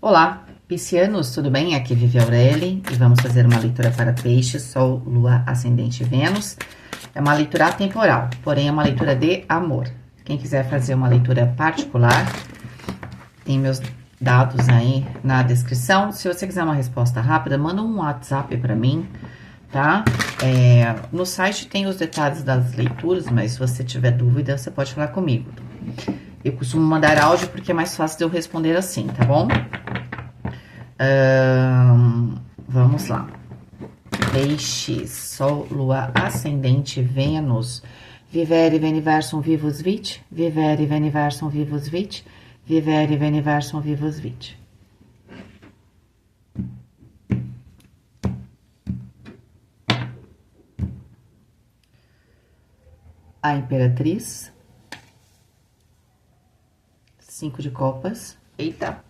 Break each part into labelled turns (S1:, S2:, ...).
S1: Olá, piscianos, tudo bem? Aqui Vivi Aureli e vamos fazer uma leitura para peixes, Sol, Lua, Ascendente e Vênus. É uma leitura atemporal, porém é uma leitura de amor. Quem quiser fazer uma leitura particular, tem meus dados aí na descrição. Se você quiser uma resposta rápida, manda um WhatsApp para mim, tá? No site tem os detalhes das leituras, mas se você tiver dúvida, você pode falar comigo. Eu costumo mandar áudio porque é mais fácil de eu responder assim, tá bom? Vamos lá. Peixes, Sol, Lua, Ascendente, Vênus. Vivere veniversum vivus vit. Vivere veniversum vivus vit. Vivere veniversum vivus vit. A Imperatriz. 5 de copas. Eita.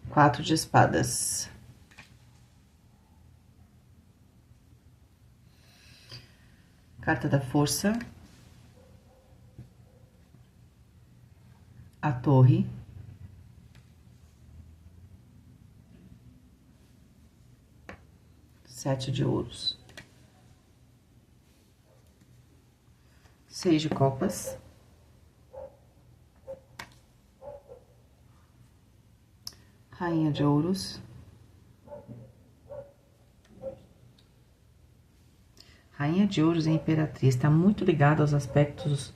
S1: 4 de espadas. Carta da força. A torre. Sete de ouros. 6 de copas. Rainha de ouros. Rainha de ouros e imperatriz. Está muito ligado aos aspectos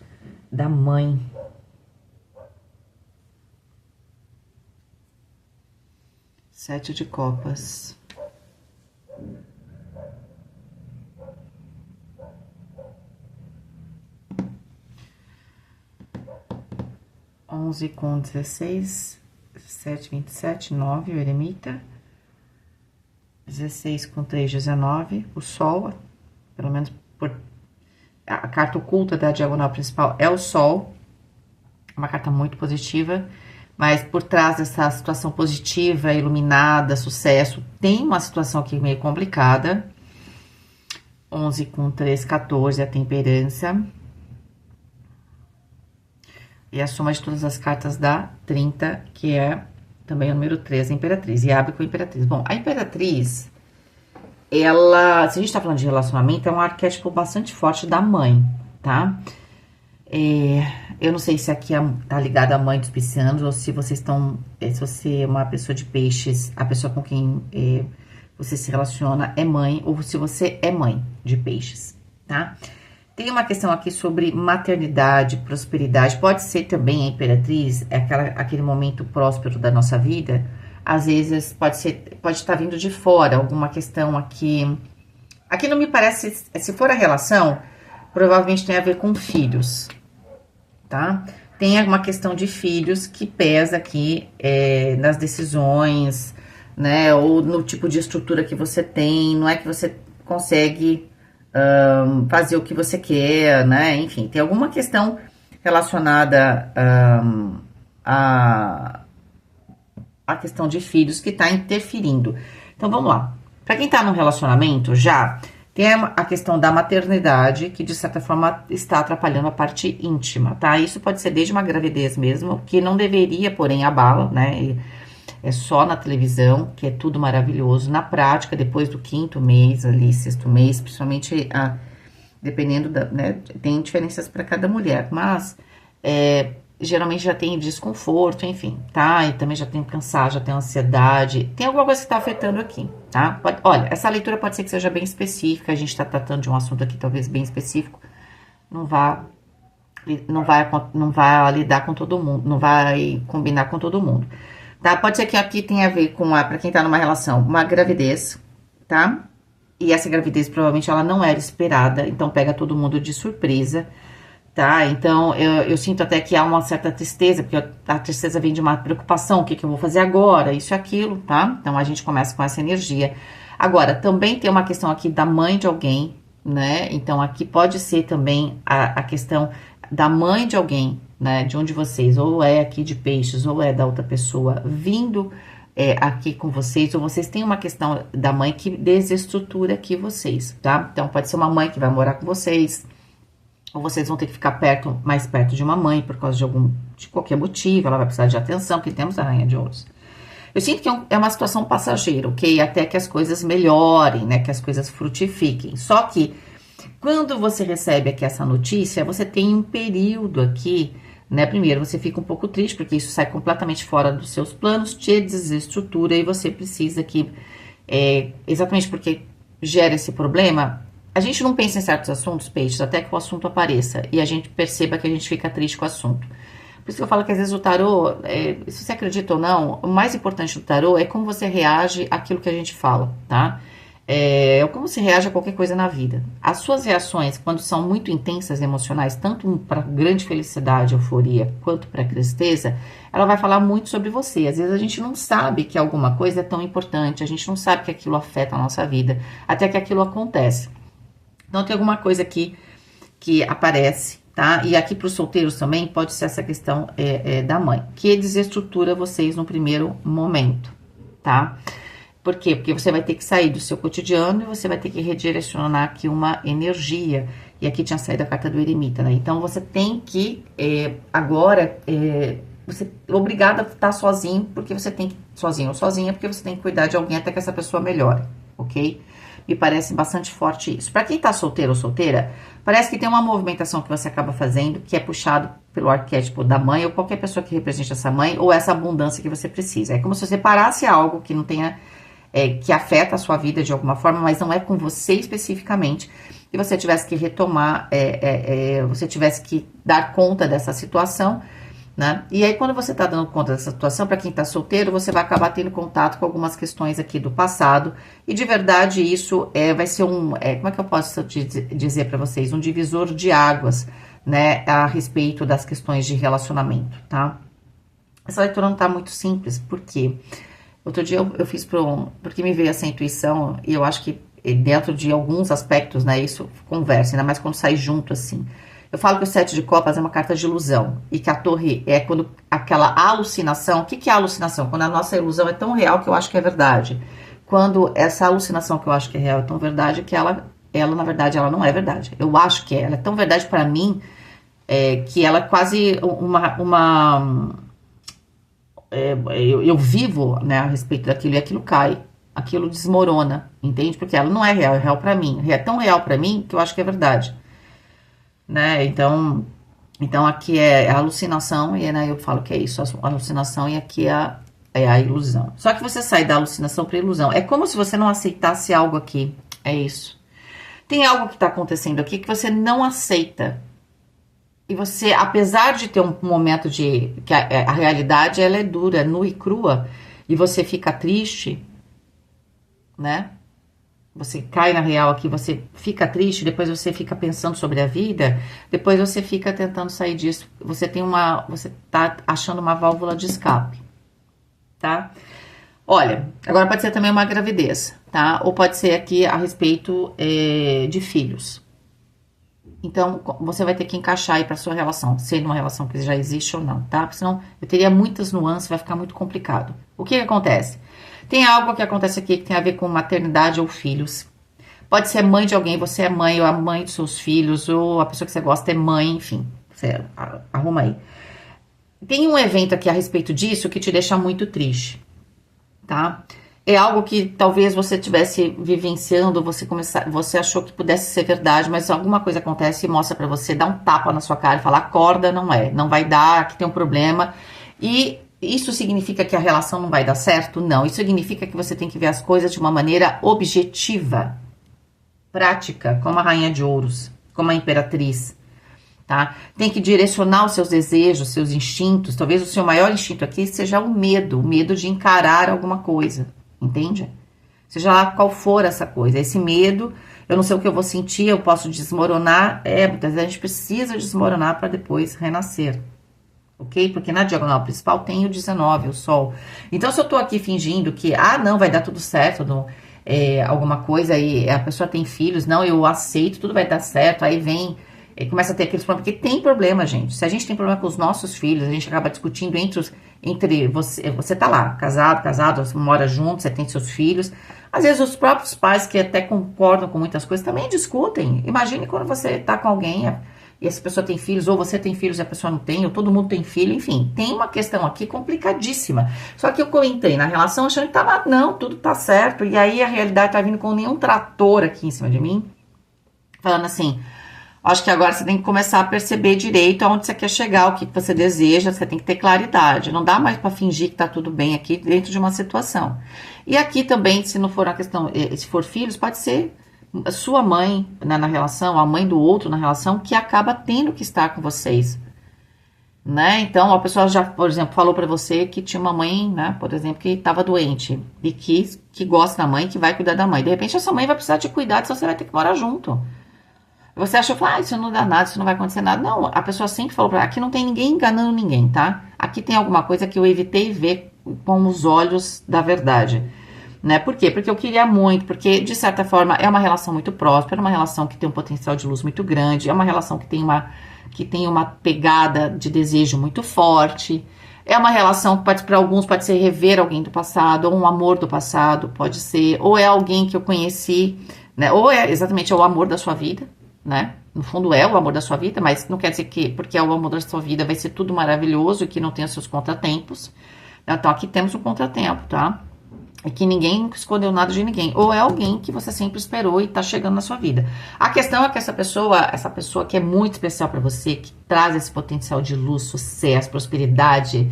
S1: da mãe. Sete de copas. Onze com 16. 7, 27, 9, o eremita. 16 com 3, 19. O sol, pelo menos por a carta oculta da diagonal principal é o sol. Uma carta muito positiva, mas por trás dessa situação positiva, iluminada, sucesso, tem uma situação aqui meio complicada. 11 com 3, 14, a temperança. E a soma de todas as cartas dá 30, que é também o número 3, a Imperatriz. E abre com a Imperatriz. Bom, a Imperatriz, ela, se a gente tá falando de relacionamento, é um arquétipo bastante forte da mãe, tá? Eu não sei se aqui tá ligada à mãe dos piscianos, ou se vocês estão, se você é uma pessoa de peixes, a pessoa com quem você se relaciona é mãe, ou se você é mãe de peixes, tá? Tem uma questão aqui sobre maternidade, prosperidade. Pode ser também a Imperatriz, aquele momento próspero da nossa vida. Às vezes pode estar vindo de fora, alguma questão aqui. Aqui não me parece, se for a relação, provavelmente tem a ver com filhos, tá? Tem alguma questão de filhos que pesa aqui nas decisões, né? Ou no tipo de estrutura que você tem. Não é que você consegue fazer o que você quer, né? Enfim, tem alguma questão relacionada à questão de filhos que tá interferindo. Então, vamos lá. Pra quem tá no relacionamento já, tem a questão da maternidade, que de certa forma está atrapalhando a parte íntima, tá? Isso pode ser desde uma gravidez mesmo, que não deveria, porém, abala, né? É só na televisão, que é tudo maravilhoso. Na prática, depois do 5º mês, ali, 6º mês, principalmente, dependendo da, né, tem diferenças para cada mulher, mas geralmente já tem desconforto, enfim, tá? E também já tem cansaço, já tem ansiedade, tem alguma coisa que tá afetando aqui, tá? Olha, essa leitura pode ser que seja bem específica, a gente tá tratando de um assunto aqui talvez bem específico, não vai lidar com todo mundo, não vai combinar com todo mundo. Tá? Pode ser que aqui tenha a ver com, pra quem tá numa relação, uma gravidez, tá? E essa gravidez provavelmente ela não era esperada, então pega todo mundo de surpresa, tá? Então eu sinto até que há uma certa tristeza, porque a tristeza vem de uma preocupação, o que eu vou fazer agora, isso e aquilo, tá? Então a gente começa com essa energia. Agora, também tem uma questão aqui da mãe de alguém, né? Então aqui pode ser também a questão da mãe de alguém, né, de um de vocês, ou é aqui de peixes, ou é da outra pessoa, vindo aqui com vocês, ou vocês têm uma questão da mãe que desestrutura aqui vocês, tá? Então, pode ser uma mãe que vai morar com vocês, ou vocês vão ter que ficar mais perto de uma mãe por causa de qualquer motivo, ela vai precisar de atenção, porque temos a Rainha de Ouros. Eu sinto que é uma situação passageira, ok? Até que as coisas melhorem, né? Que as coisas frutifiquem. Só que quando você recebe aqui essa notícia, você tem um período aqui, né? Primeiro, você fica um pouco triste, porque isso sai completamente fora dos seus planos, te desestrutura e você precisa que, exatamente porque gera esse problema, a gente não pensa em certos assuntos, peixes, até que o assunto apareça e a gente perceba que a gente fica triste com o assunto. Por isso que eu falo que às vezes o tarô, se você acredita ou não, o mais importante do tarô é como você reage àquilo que a gente fala, tá? É como você reage a qualquer coisa na vida. As suas reações, quando são muito intensas emocionais, tanto para grande felicidade, euforia, quanto para tristeza, ela vai falar muito sobre você. Às vezes a gente não sabe que alguma coisa é tão importante, a gente não sabe que aquilo afeta a nossa vida, até que aquilo acontece. Então tem alguma coisa aqui que aparece, tá? E aqui para os solteiros também pode ser essa questão da mãe, que desestrutura vocês no primeiro momento, tá? Por quê? Porque você vai ter que sair do seu cotidiano e você vai ter que redirecionar aqui uma energia. E aqui tinha saído a carta do eremita, né? Então você tem que, agora, você é obrigado a estar sozinho, porque você tem que, sozinho ou sozinha, porque você tem que cuidar de alguém até que essa pessoa melhore, ok? Me parece bastante forte isso. Para quem tá solteiro ou solteira, parece que tem uma movimentação que você acaba fazendo, que é puxado pelo arquétipo da mãe, ou qualquer pessoa que represente essa mãe, ou essa abundância que você precisa. É como se você parasse algo que não tenha, que afeta a sua vida de alguma forma, mas não é com você especificamente, e você tivesse que retomar, você tivesse que dar conta dessa situação, né? E aí, quando você tá dando conta dessa situação, para quem tá solteiro, você vai acabar tendo contato com algumas questões aqui do passado, e de verdade isso vai ser como é que eu posso dizer para vocês? Um divisor de águas, né, a respeito das questões de relacionamento, tá? Essa leitura não tá muito simples, por quê? Outro dia eu fiz porque me veio essa intuição, e eu acho que dentro de alguns aspectos, né, isso conversa, ainda mais quando sai junto, assim. Eu falo que o 7 de copas é uma carta de ilusão, e que a torre é quando aquela alucinação, o que é alucinação? Quando a nossa ilusão é tão real que eu acho que é verdade. Quando essa alucinação que eu acho que é real é tão verdade que ela na verdade, ela não é verdade. Eu acho que ela é tão verdade para mim, que ela é quase eu vivo, né, a respeito daquilo, e aquilo cai, aquilo desmorona, entende? Porque ela não é real para mim. É tão real para mim que eu acho que é verdade, né? Então aqui é a alucinação, e né, eu falo que é isso, a alucinação, e aqui é a ilusão. Só que você sai da alucinação para ilusão. É como se você não aceitasse algo aqui. É isso. Tem algo que está acontecendo aqui que você não aceita. E você, apesar de ter um momento que a realidade ela é dura, nua e crua, e você fica triste, né? Você cai na real aqui, você fica triste, depois você fica pensando sobre a vida, depois você fica tentando sair disso. Você tá achando uma válvula de escape, tá? Olha, agora pode ser também uma gravidez, tá? Ou pode ser aqui a respeito de filhos. Então, você vai ter que encaixar aí para sua relação, sendo uma relação que já existe ou não, tá? Porque senão eu teria muitas nuances, vai ficar muito complicado. O que acontece? Tem algo que acontece aqui que tem a ver com maternidade ou filhos. Pode ser mãe de alguém, você é mãe, ou a mãe dos seus filhos, ou a pessoa que você gosta é mãe, enfim. Você arruma aí. Tem um evento aqui a respeito disso que te deixa muito triste, tá? É algo que talvez você estivesse vivenciando, você achou que pudesse ser verdade, mas alguma coisa acontece e mostra pra você, dá um tapa na sua cara e fala, acorda, não vai dar, aqui tem um problema. E isso significa que a relação não vai dar certo? Não, isso significa que você tem que ver as coisas de uma maneira objetiva, prática, como a Rainha de Ouros, como a Imperatriz, tá? Tem que direcionar os seus desejos, seus instintos. Talvez o seu maior instinto aqui seja o medo de encarar alguma coisa. Entende? Seja lá qual for essa coisa, esse medo, eu não sei o que eu vou sentir, eu posso desmoronar, muitas vezes a gente precisa desmoronar para depois renascer, ok? Porque na diagonal principal tem o 19, o Sol. Então, se eu tô aqui fingindo que, não, vai dar tudo certo, alguma coisa, aí a pessoa tem filhos, não, eu aceito, tudo vai dar certo, aí vem, começa a ter aqueles problemas, porque tem problema, gente. Se a gente tem problema com os nossos filhos, a gente acaba discutindo entre você tá lá, casado, você mora junto, você tem seus filhos. Às vezes os próprios pais que até concordam com muitas coisas também discutem. Imagine quando você tá com alguém e essa pessoa tem filhos, ou você tem filhos e a pessoa não tem, ou todo mundo tem filho, enfim, tem uma questão aqui complicadíssima. Só que eu entrei na relação achando que tava, não, tudo tá certo, e aí a realidade tá vindo com nenhum trator aqui em cima de mim, falando assim, acho que agora você tem que começar a perceber direito aonde você quer chegar, o que você deseja, você tem que ter claridade. Não dá mais para fingir que tá tudo bem aqui dentro de uma situação. E aqui também, se não for uma questão, se for filhos, pode ser a sua mãe, né, na relação, a mãe do outro na relação, que acaba tendo que estar com vocês. Né? Então, a pessoa já, por exemplo, falou para você que tinha uma mãe, né, por exemplo, que estava doente e que gosta da mãe, que vai cuidar da mãe. De repente, essa mãe vai precisar te cuidar, senão você vai ter que morar junto. Você achou, isso não dá nada, isso não vai acontecer nada. Não, a pessoa sempre falou pra aqui não tem ninguém enganando ninguém, tá? Aqui tem alguma coisa que eu evitei ver com os olhos da verdade. Né? Por quê? Porque eu queria muito, porque de certa forma é uma relação muito próspera, uma relação que tem um potencial de luz muito grande, é uma relação que tem uma pegada de desejo muito forte. É uma relação que para alguns pode ser rever alguém do passado, ou um amor do passado, pode ser, ou é alguém que eu conheci, né? Ou é exatamente o amor da sua vida, né? No fundo é o amor da sua vida, mas não quer dizer que porque é o amor da sua vida vai ser tudo maravilhoso e que não tem os seus contratempos. Então aqui temos um contratempo, tá? É que ninguém escondeu nada de ninguém. Ou é alguém que você sempre esperou e tá chegando na sua vida. A questão é que essa pessoa que é muito especial para você, que traz esse potencial de luz, sucesso, prosperidade,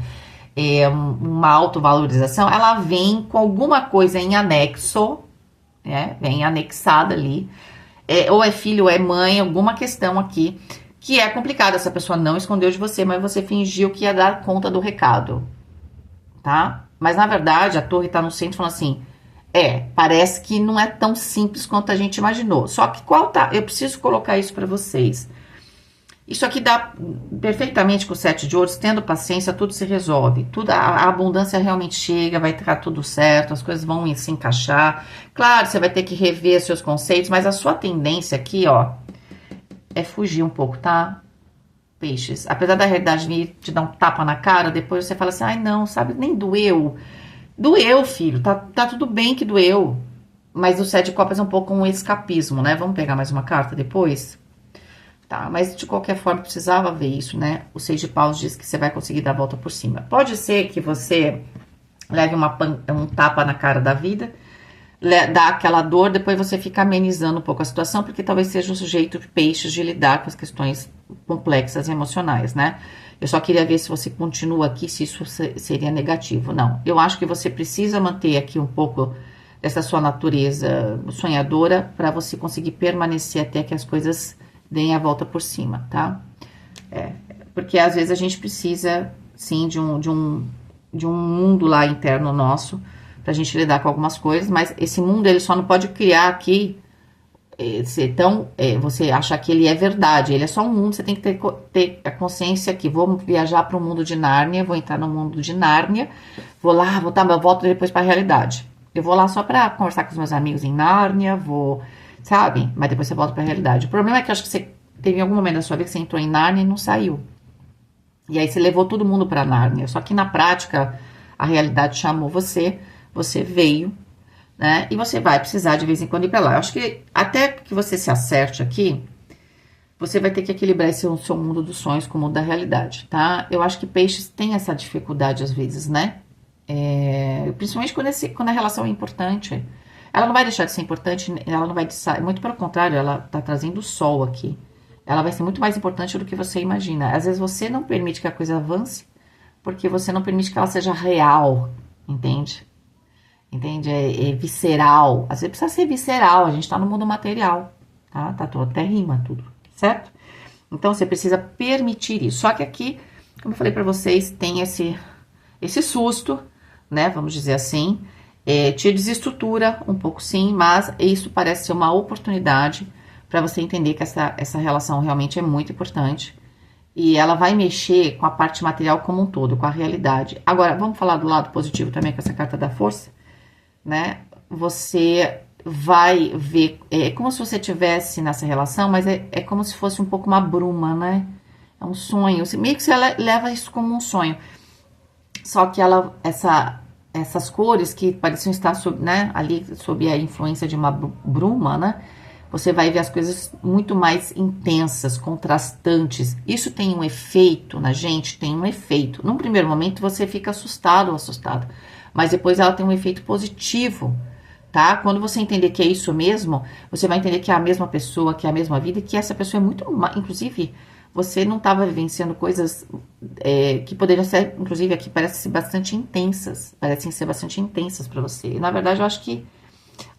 S1: uma autovalorização, ela vem com alguma coisa em anexo, né? Vem anexada ali. Ou é filho, ou é mãe, alguma questão aqui que é complicada. Essa pessoa não escondeu de você, mas você fingiu que ia dar conta do recado, tá? Mas na verdade a torre tá no centro falando assim, parece que não é tão simples quanto a gente imaginou. Só que eu preciso colocar isso para vocês. Isso aqui dá perfeitamente com o 7 de ouros, tendo paciência, tudo se resolve. A abundância realmente chega, vai ficar tudo certo, as coisas vão se encaixar. Claro, você vai ter que rever seus conceitos, mas a sua tendência aqui, ó, é fugir um pouco, tá? Peixes. Apesar da realidade vir te dar um tapa na cara, depois você fala assim, ai não, sabe, nem doeu. Doeu, filho, tá tudo bem que doeu. Mas o 7 de copas é um pouco um escapismo, né? Vamos pegar mais uma carta depois? Tá, mas de qualquer forma precisava ver isso, né? O 6 de paus diz que você vai conseguir dar a volta por cima. Pode ser que você leve um tapa na cara da vida, dá aquela dor, depois você fica amenizando um pouco a situação, porque talvez seja o sujeito de peixes de lidar com as questões complexas e emocionais, né? Eu só queria ver se você continua aqui, se isso seria negativo. Não, eu acho que você precisa manter aqui um pouco dessa sua natureza sonhadora para você conseguir permanecer até que as coisas deem a volta por cima, tá? Porque às vezes a gente precisa, sim, de um mundo lá interno nosso pra gente lidar com algumas coisas, mas esse mundo ele só não pode criar aqui ser tão, você achar que ele é verdade, ele é só um mundo, você tem que ter a consciência que vou viajar para o mundo de Nárnia, vou entrar no mundo de Nárnia, vou lá, eu volto depois para a realidade. Eu vou lá só para conversar com os meus amigos em Nárnia, sabe? Mas depois você volta para a realidade. O problema é que eu acho que você teve algum momento da sua vida que você entrou em Nárnia e não saiu. E aí você levou todo mundo para Nárnia. Só que na prática a realidade chamou você veio, né? E você vai precisar de vez em quando ir para lá. Eu acho que até que você se acerte aqui, você vai ter que equilibrar esse seu mundo dos sonhos com o mundo da realidade, tá? Eu acho que peixes têm essa dificuldade às vezes, né? Principalmente quando a relação é importante. Ela não vai deixar de ser importante, ela não vai muito pelo contrário, ela tá trazendo o sol aqui. Ela vai ser muito mais importante do que você imagina. Às vezes você não permite que a coisa avance, porque você não permite que ela seja real, entende? Entende? É visceral. Às vezes precisa ser visceral, a gente tá no mundo material, tá? Até rima tudo, certo? Então você precisa permitir isso. Só que aqui, como eu falei pra vocês, tem esse susto, né? Vamos dizer assim. Te desestrutura um pouco sim, mas isso parece ser uma oportunidade para você entender que essa relação realmente é muito importante e ela vai mexer com a parte material como um todo, com a realidade. Agora, vamos falar do lado positivo também com essa carta da força, né? Você vai ver, é como se você estivesse nessa relação, mas é como se fosse um pouco uma bruma, né? É um sonho, meio que você leva isso como um sonho, só que essas cores que pareciam estar ali sob a influência de uma bruma, né? você vai ver as coisas muito mais intensas, contrastantes. Isso tem um efeito na gente, tem um efeito. Num primeiro momento você fica assustado ou assustada, mas depois ela tem um efeito positivo, tá? Quando você entender que é isso mesmo, você vai entender que é a mesma pessoa, que é a mesma vida, e que essa pessoa é muito mais, inclusive, você não estava vivenciando coisas que poderiam ser, inclusive aqui parecem ser bastante intensas, para você. E na verdade eu acho que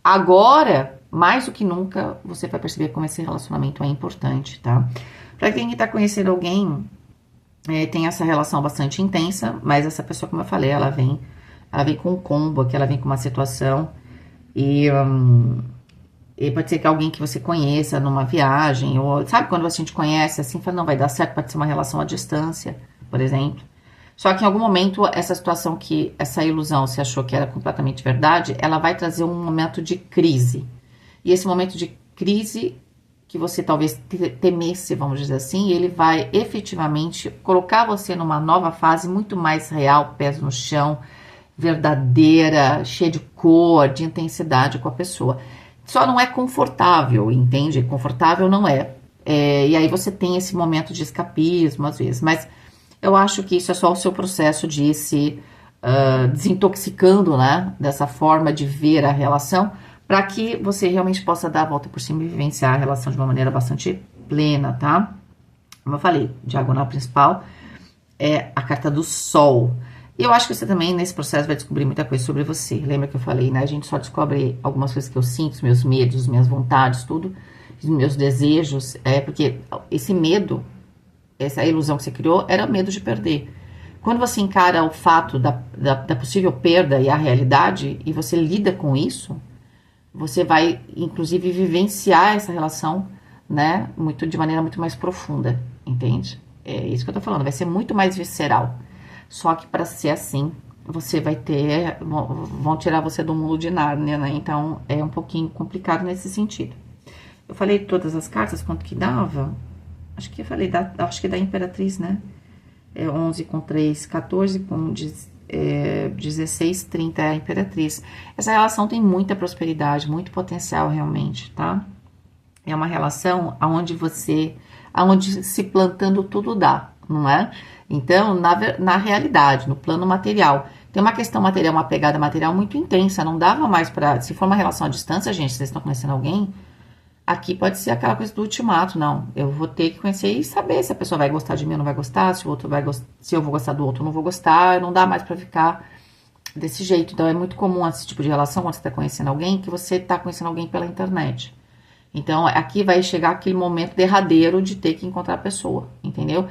S1: agora, mais do que nunca, você vai perceber como esse relacionamento é importante, tá? Pra quem tá conhecendo alguém, tem essa relação bastante intensa, mas essa pessoa, como eu falei, ela vem com um combo aqui, ela vem com uma situação e pode ser que alguém que você conheça numa viagem, ou sabe quando a gente conhece assim, fala, não vai dar certo, pode ser uma relação à distância, por exemplo. Só que em algum momento, essa situação que, essa ilusão você achou que era completamente verdade, ela vai trazer um momento de crise. E esse momento de crise que você talvez temesse, vamos dizer assim, ele vai efetivamente colocar você numa nova fase muito mais real, pés no chão, verdadeira, cheia de cor, de intensidade com a pessoa. Só não é confortável, entende? Confortável não é. E aí você tem esse momento de escapismo, às vezes, mas eu acho que isso é só o seu processo de ir se desintoxicando, né? Dessa forma de ver a relação, para que você realmente possa dar a volta por cima e vivenciar a relação de uma maneira bastante plena, tá? Como eu falei, diagonal principal é a carta do Sol. E eu acho que você também, nesse processo, vai descobrir muita coisa sobre você. Lembra que eu falei, né? A gente só descobre algumas coisas que eu sinto, os meus medos, minhas vontades, tudo, os meus desejos. Porque esse medo, essa ilusão que você criou, era medo de perder. Quando você encara o fato da possível perda e a realidade, e você lida com isso, você vai, inclusive, vivenciar essa relação, né? De maneira muito mais profunda, entende? É isso que eu tô falando, vai ser muito mais visceral. Só que para ser assim, você vai ter, vão tirar você do mundo de Nárnia, né? Então é um pouquinho complicado nesse sentido. Eu falei todas as cartas, quanto que dava? Acho que eu falei, acho que da Imperatriz, né? 11 com 3, 14 com 16, 30 é a Imperatriz. Essa relação tem muita prosperidade, muito potencial realmente, tá? É uma relação aonde se plantando tudo dá, não é? Então, na realidade, no plano material, tem uma questão material, uma pegada material muito intensa, não dava mais pra... Se for uma relação à distância, gente, vocês estão conhecendo alguém, aqui pode ser aquela coisa do ultimato, não, eu vou ter que conhecer e saber se a pessoa vai gostar de mim ou não vai gostar, se o outro se eu vou gostar do outro ou não vou gostar, não dá mais pra ficar desse jeito. Então, é muito comum esse tipo de relação, quando você tá conhecendo alguém, que você tá conhecendo alguém pela internet. Então, aqui vai chegar aquele momento derradeiro de ter que encontrar a pessoa, entendeu?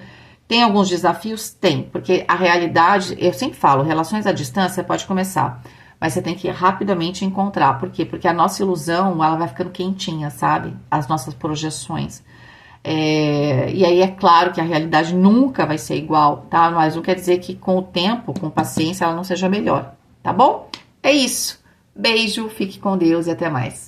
S1: Tem alguns desafios? Tem, porque a realidade, eu sempre falo, relações à distância pode começar, mas você tem que rapidamente encontrar. Por quê? Porque a nossa ilusão, ela vai ficando quentinha, sabe? As nossas projeções. E aí é claro que a realidade nunca vai ser igual, tá? Mas não quer dizer que com o tempo, com paciência, ela não seja melhor, tá bom? É isso. Beijo, fique com Deus e até mais.